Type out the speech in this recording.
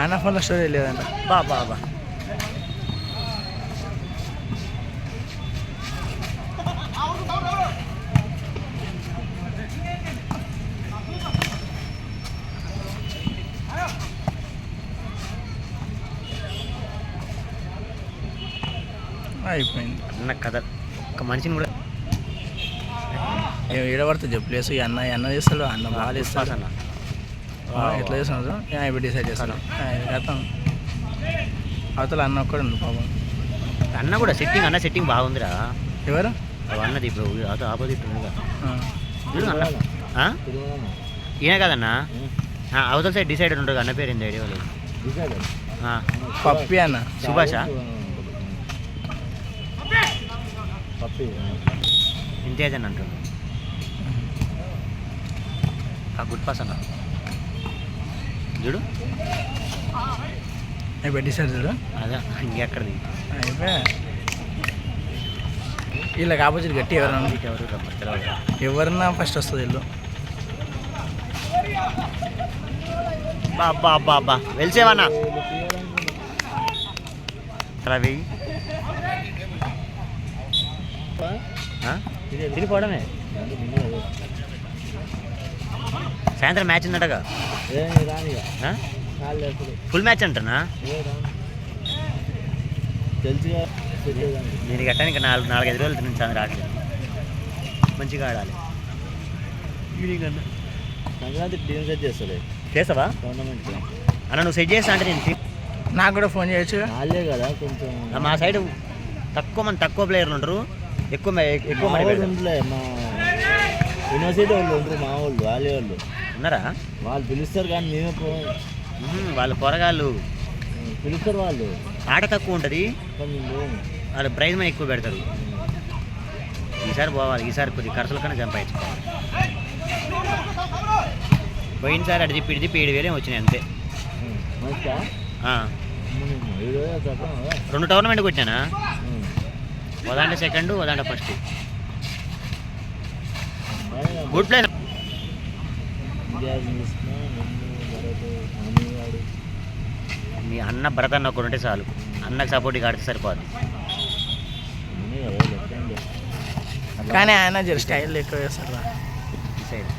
అన్న ఫోన్లో స్టోరీ లేదంట. బాబా అయిపోయింది అన్న కథ ఒక మనిషిని కూడా ఏడబడుతుంది చెప్పు ప్లేస్. ఈ అన్న చేస్తాడు, అన్న బాగా చేస్తాడు. అన్న ఎట్లా చేస్తున్నాడు ఇప్పుడు డిసైడ్ చేస్తాడు. గతం అవతల అన్న ఒక్కడు ఉంది పాపం. అన్న కూడా సెట్టింగ్ బాగుందిరా. ఎవరు అన్నది ఇప్పుడు అదో ఆపోజిట్ ఉంది ఈయన కదన్నా అవతల సైడ్ డిసైడెడ్ ఉంటుంది. అన్న పేరు ఏంది ఐడియా లేదు. పప్పి అన్న సుభాషా ఇంతేజ్ అని అంటుండు. గుడ్ పాస్ అన్న చూడు అయిపోయి డిసైడ్ చూడు. అదే ఇంకెక్కడిది అయిపోయా వీళ్ళకి ఆపోజిట్ గట్టి ఎవరన్నా ఎవరన్నా ఫస్ట్ వస్తుంది వీళ్ళు. అబ్బా వెళ్సేవన్నా రవి తినిపోవడమే. సాయంత్రం మ్యాచ్ ఉందటగా. ఫుల్ మ్యాచ్ అంటనా దీనికి అట్టా ఇంకా 4-5 రోజులు నుంచి అందరూ ఆడలేదు. మంచిగా ఆడాలి. సంక్రాంతి టీం సెట్ చేస్తాడు. చేస్తావా టోర్నమెంట్ అన్న? నువ్వు సెట్ చేస్తా అంటే నేను నాకు కూడా ఫోన్ చేయొచ్చు. వాళ్ళే కదా కొంచెం మా సైడ్ తక్కువ ప్లేయర్లు ఉంటారు. ఎక్కువ మా యూనివర్సిటీ వాళ్ళు ఉంటారు. మా వాళ్ళు వాళ్ళే వాళ్ళు ఉన్నారా? వాళ్ళు పిలుస్తారు కానీ మేమే వాళ్ళు పొరగాళ్ళు పిలుస్తారు. వాళ్ళు ఆట తక్కువ ఉంటుంది, వాళ్ళు ప్రైజ్ మనీ ఎక్కువ పెడతారు. ఈసారి పోవాలి. ఈసారి కొద్ది ఖర్చుల కన్నా సంపాదించుకోవాలి. పోయినసారి అటు తిప్పి 7,000 వచ్చినాయి అంతే. 2 టోర్నమెంట్కి వచ్చానా? వదాంట సెకండ్, వదాంట ఫస్ట్. Good player. మీ అన్న భరత్ అన్న ఒకటి ఉంటే చాలు. అన్నకు సపోర్ట్గా ఆడితే సరిపోదు. కానీ ఆయన స్టైల్ ఎక్కువ చేస్తాడు. సైడ్